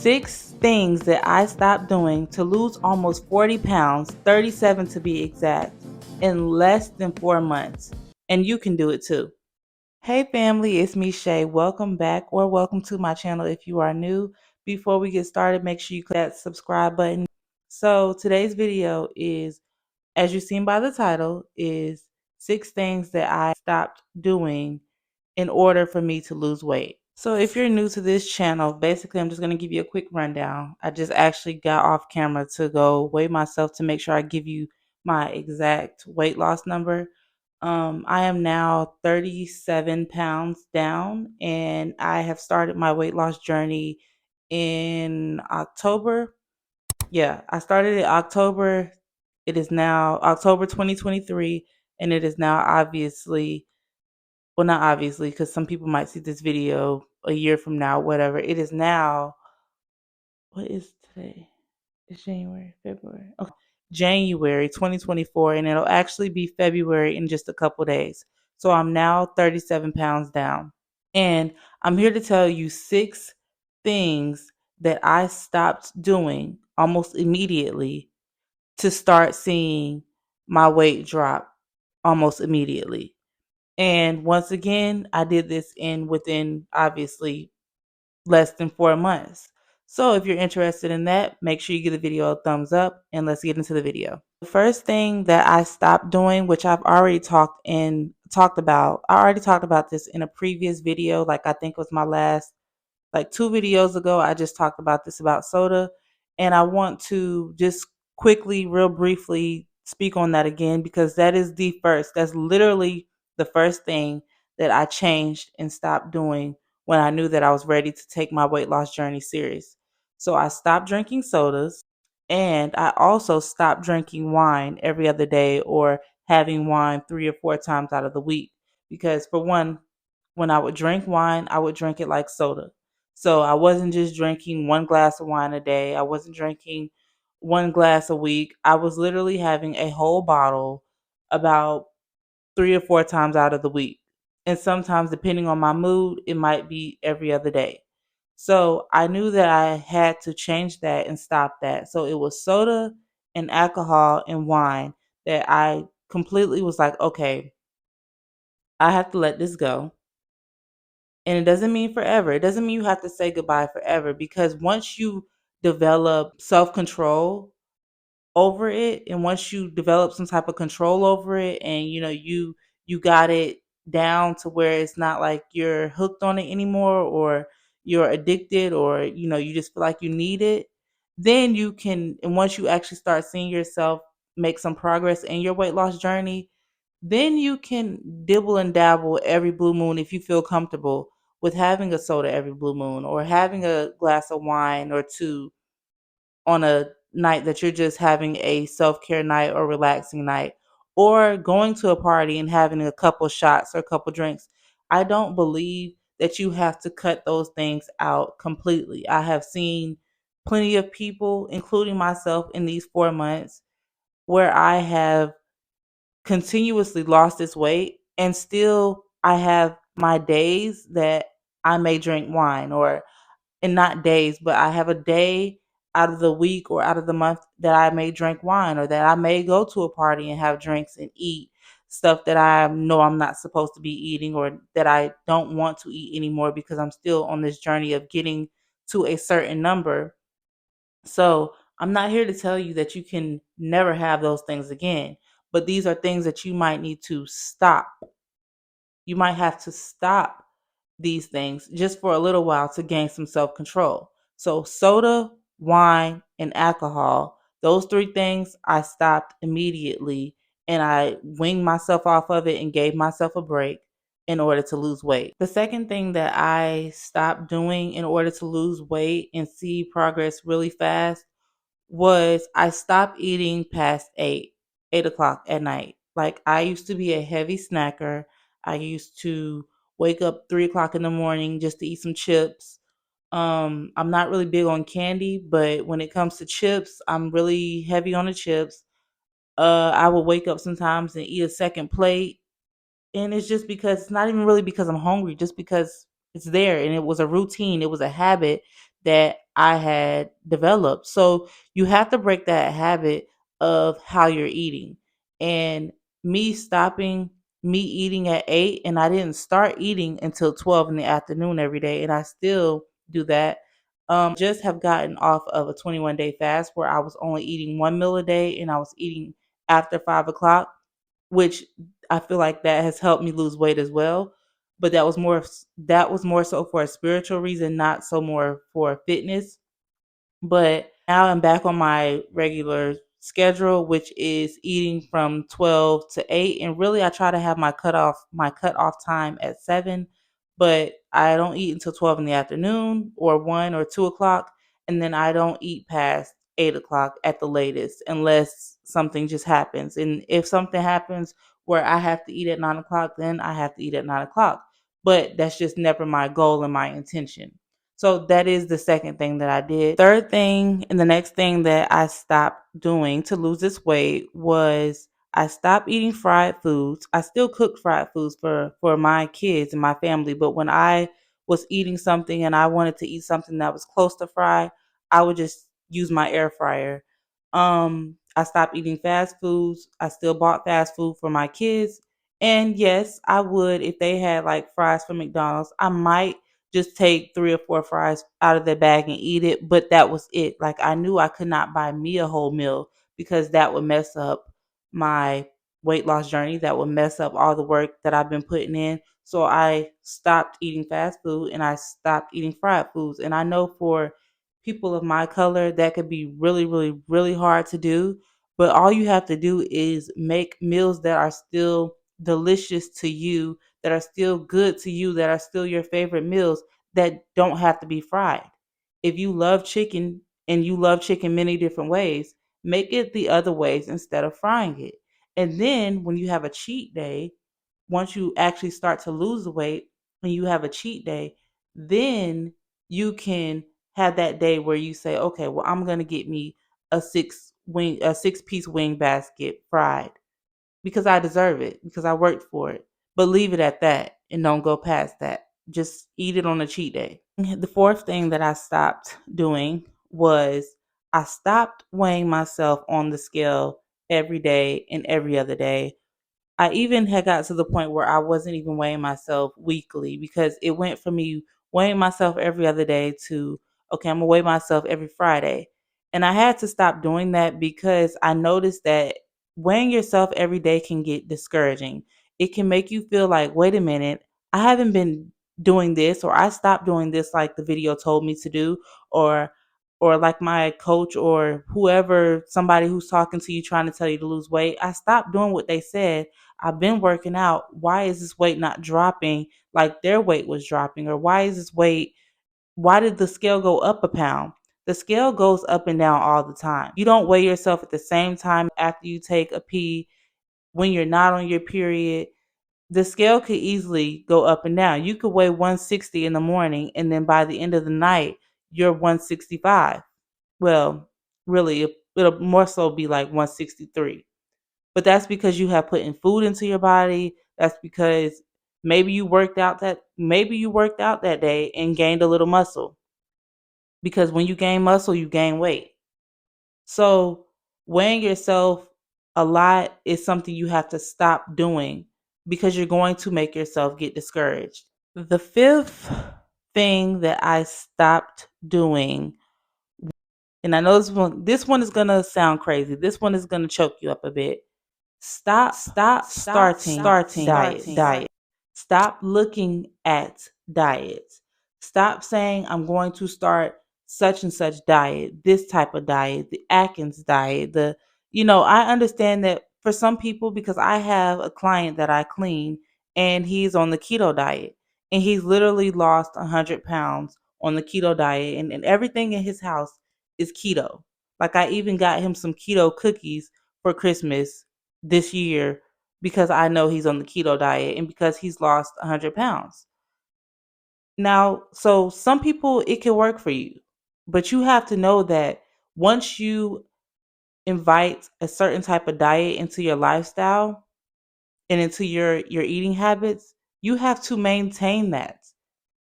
6 things that I stopped doing to lose almost 40 pounds, 37 to be exact, in less than 4 months. And you can do it too. Hey family, it's me Shay. Welcome back or welcome to my channel if you are new. Before we get started, make sure you click that subscribe button. So today's video is, as you've seen by the title, is 6 things that I stopped doing in order for me to lose weight. So if you're new to this channel, basically I'm just going to give you a quick rundown. I just actually got off camera to go weigh myself to make sure I give you my exact weight loss number. I am now 37 pounds down, and I have started my weight loss journey in October. Yeah, I started in October. It is now October 2023, and it is now obviously, well, not obviously, because some people might see this video a year from now, whatever. It is now, what is today? It's January, February. Okay. January 2024, and it'll actually be February in just a couple days. So I'm now 37 pounds down. And I'm here to tell you 6 things that I stopped doing almost immediately to start seeing my weight drop almost immediately. And once again, I did this within obviously less than 4 months. So if you're interested in that, make sure you give the video a thumbs up and let's get into the video. The first thing that I stopped doing, which I've already talked about, I already talked about this in a previous video, like I think it was my last, like 2 videos ago. I just talked about this about soda, and I want to just quickly, real briefly speak on that again, because that's literally the first thing that I changed and stopped doing when I knew that I was ready to take my weight loss journey serious. So I stopped drinking sodas, and I also stopped drinking wine every other day or having wine 3 or 4 times out of the week, because for one, when I would drink wine, I would drink it like soda. So I wasn't just drinking 1 glass of wine a day. I wasn't drinking 1 glass a week. I was literally having a whole bottle about 3 or 4 times out of the week. And sometimes, depending on my mood, it might be every other day. So I knew that I had to change that and stop that. So it was soda and alcohol and wine that I completely was like, okay, I have to let this go. And it doesn't mean forever. It doesn't mean you have to say goodbye forever, because once you develop self control over it, and once you develop some type of control over it, and you got it down to where it's not like you're hooked on it anymore, or you're addicted, or you just feel like you need it, then you can, and once you actually start seeing yourself make some progress in your weight loss journey, then you can dibble and dabble every blue moon if you feel comfortable with having a soda every blue moon, or having a glass of wine or two on a night that you're just having a self-care night or relaxing night, or going to a party and having a couple shots or a couple drinks. I don't believe that you have to cut those things out completely. I have seen plenty of people, including myself, in these 4 months where I have continuously lost this weight, and still I have my days that I may drink wine, or, and not days, but I have a day out of the week or out of the month that I may drink wine, or that I may go to a party and have drinks and eat stuff that I know I'm not supposed to be eating, or that I don't want to eat anymore because I'm still on this journey of getting to a certain number. So I'm not here to tell you that you can never have those things again, but these are things that you might need to stop. You might have to stop these things just for a little while to gain some self control. So, soda, wine, and alcohol, those 3 things I stopped immediately, and I winged myself off of it and gave myself a break in order to lose weight. The second thing that I stopped doing in order to lose weight and see progress really fast was I stopped eating past 8 o'clock at night. Like, I used to be a heavy snacker. I used to wake up 3 o'clock in the morning just to eat some chips. I'm not really big on candy, but when it comes to chips, I'm really heavy on the chips. I will wake up sometimes and eat a second plate, and it's just because, it's not even really because I'm hungry, just because it's there, and it was a routine, it was a habit that I had developed. So you have to break that habit of how you're eating. And me stopping me eating at 8, and I didn't start eating until 12 in the afternoon every day, and I still do that. Just have gotten off of a 21-day fast where I was only eating one meal a day and I was eating after 5 o'clock, which I feel like that has helped me lose weight as well. But that was more so for a spiritual reason, not so more for fitness. But now I'm back on my regular schedule, which is eating from 12 to 8. And really I try to have my cutoff time at 7, but I don't eat until 12 in the afternoon or 1 or 2 o'clock. And then I don't eat past 8 o'clock at the latest unless something just happens. And if something happens where I have to eat at 9 o'clock, then I have to eat at 9 o'clock. But that's just never my goal and my intention. So that is the second thing that I did. Third thing, and the next thing that I stopped doing to lose this weight was I stopped eating fried foods. I still cook fried foods for my kids and my family, but when I was eating something and I wanted to eat something that was close to fried, I would just use my air fryer. I stopped eating fast foods. I still bought fast food for my kids. And yes, I would, if they had like fries from McDonald's, I might just take 3 or 4 fries out of their bag and eat it. But that was it. Like I knew I could not buy me a whole meal because that would mess up my weight loss journey. That would mess up all the work that I've been putting in. So I stopped eating fast food and I stopped eating fried foods. And I know for people of my color, that could be really, really, really hard to do. But all you have to do is make meals that are still delicious to you, that are still good to you, that are still your favorite meals, that don't have to be fried. If you love chicken and you love chicken many different ways, make it the other ways instead of frying it. And then when you have a cheat day, once you actually start to lose the weight and you have a cheat day, then you can have that day where you say, okay, well, I'm going to get me a 6 piece wing basket fried because I deserve it, because I worked for it. But leave it at that and don't go past that. Just eat it on a cheat day. The fourth thing that I stopped doing was I stopped weighing myself on the scale every day and every other day. I even had got to the point where I wasn't even weighing myself weekly because it went from me weighing myself every other day to, okay, I'm gonna weigh myself every Friday. And I had to stop doing that because I noticed that weighing yourself every day can get discouraging. It can make you feel like, wait a minute, I haven't been doing this, or I stopped doing this like the video told me to do, or like my coach or whoever, somebody who's talking to you trying to tell you to lose weight. I stopped doing what they said. I've been working out. Why is this weight not dropping like their weight was dropping? Or why did the scale go up a pound? The scale goes up and down all the time. You don't weigh yourself at the same time after you take a pee, when you're not on your period. The scale could easily go up and down. You could weigh 160 in the morning, and then by the end of the night, you're 165. Well, really, it'll more so be like 163. But that's because you have put in food into your body. That's because maybe you worked out that day and gained a little muscle. Because when you gain muscle, you gain weight. So weighing yourself a lot is something you have to stop doing because you're going to make yourself get discouraged. The fifth thing that I stopped doing, and I know this one is gonna sound crazy. This one is gonna choke you up a bit. Stop starting diet. Stop looking at diets. Stop saying I'm going to start such and such diet, this type of diet, the Atkins diet. I understand that for some people, because I have a client that I clean and he's on the keto diet, and he's literally lost 100 pounds on the keto diet, and everything in his house is keto. Like I even got him some keto cookies for Christmas this year because I know he's on the keto diet and because he's lost 100 pounds. Now, so some people, it can work for you, but you have to know that once you invite a certain type of diet into your lifestyle and into your eating habits, you have to maintain that.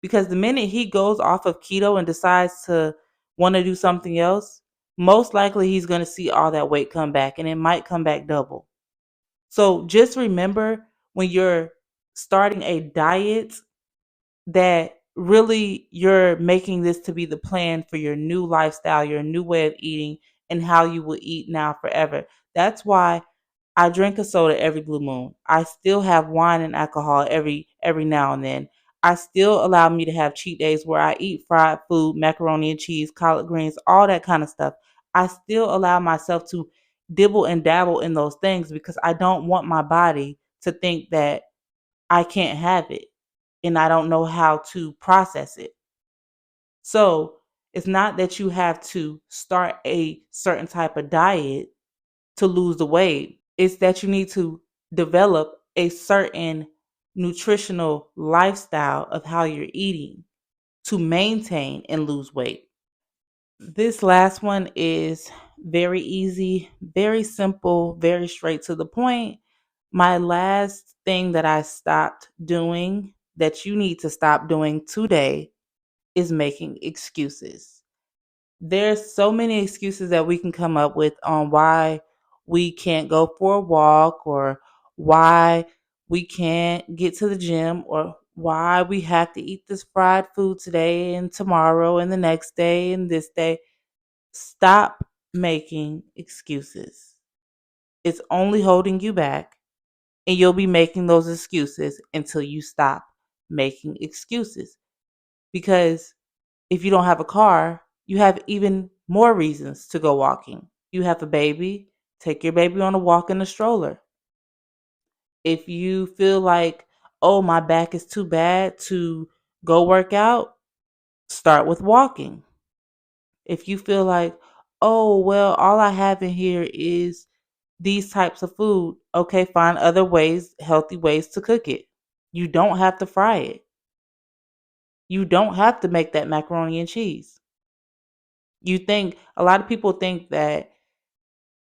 Because the minute he goes off of keto and decides to want to do something else, most likely he's going to see all that weight come back, and it might come back double. So just remember, when you're starting a diet, that really you're making this to be the plan for your new lifestyle, your new way of eating, and how you will eat now forever. That's why I drink a soda every blue moon. I still have wine and alcohol every now and then. I still allow me to have cheat days where I eat fried food, macaroni and cheese, collard greens, all that kind of stuff. I still allow myself to dibble and dabble in those things because I don't want my body to think that I can't have it and I don't know how to process it. So it's not that you have to start a certain type of diet to lose the weight. It's that you need to develop a certain nutritional lifestyle of how you're eating to maintain and lose weight. This last one is very easy, very simple, very straight to the point. My last thing that I stopped doing that you need to stop doing today is making excuses. There's so many excuses that we can come up with on why we can't go for a walk, or why we can't get to the gym, or why we have to eat this fried food today and tomorrow and the next day and this day. Stop making excuses. It's only holding you back, and you'll be making those excuses until you stop making excuses. Because if you don't have a car, you have even more reasons to go walking. You have a baby, take your baby on a walk in a stroller. If you feel like, oh, my back is too bad to go work out, start with walking. If you feel like, oh, well, all I have in here is these types of food, okay, find other ways, healthy ways to cook it. You don't have to fry it. You don't have to make that macaroni and cheese. A lot of people think that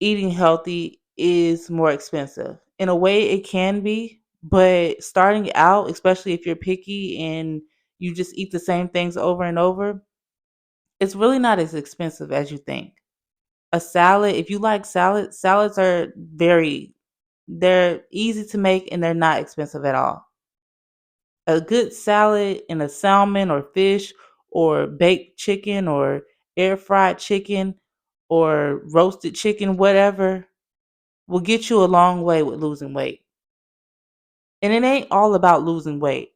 eating healthy is more expensive. In a way, it can be, but starting out, especially if you're picky and you just eat the same things over and over, it's really not as expensive as you think. A salad, if you like salads are they're easy to make and they're not expensive at all. A good salad and a salmon or fish or baked chicken or air fried chicken or roasted chicken, whatever, will get you a long way with losing weight. And it ain't all about losing weight.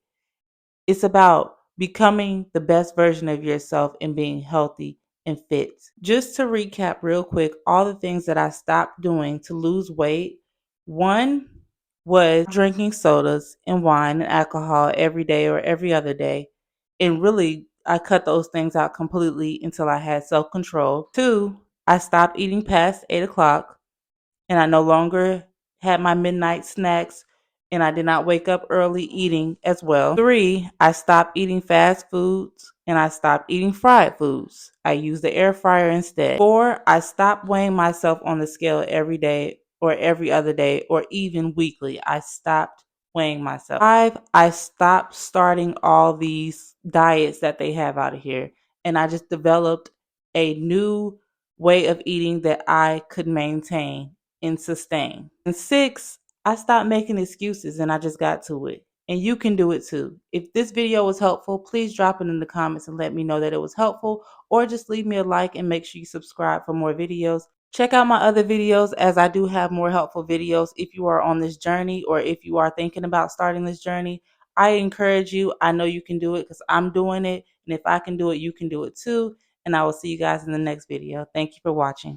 It's about becoming the best version of yourself and being healthy and fit. Just to recap real quick, all the things that I stopped doing to lose weight. One was drinking sodas and wine and alcohol every day or every other day. And really, I cut those things out completely until I had self control. Two, I stopped eating past 8 o'clock, and I no longer had my midnight snacks, and I did not wake up early eating as well. Three, I stopped eating fast foods and I stopped eating fried foods. I used the air fryer instead. Four, I stopped weighing myself on the scale every day or every other day or even weekly. I stopped weighing myself. Five, I stopped starting all these diets that they have out of here, and I just developed a new way of eating that I could maintain and sustain. And six, I stopped making excuses and I just got to it. And you can do it too. If this video was helpful, please drop it in the comments and let me know that it was helpful, or just leave me a like and make sure you subscribe for more videos. Check out my other videos, as I do have more helpful videos if you are on this journey or if you are thinking about starting this journey. I encourage you. I know you can do it because I'm doing it. And if I can do it, you can do it too. And I will see you guys in the next video. Thank you for watching.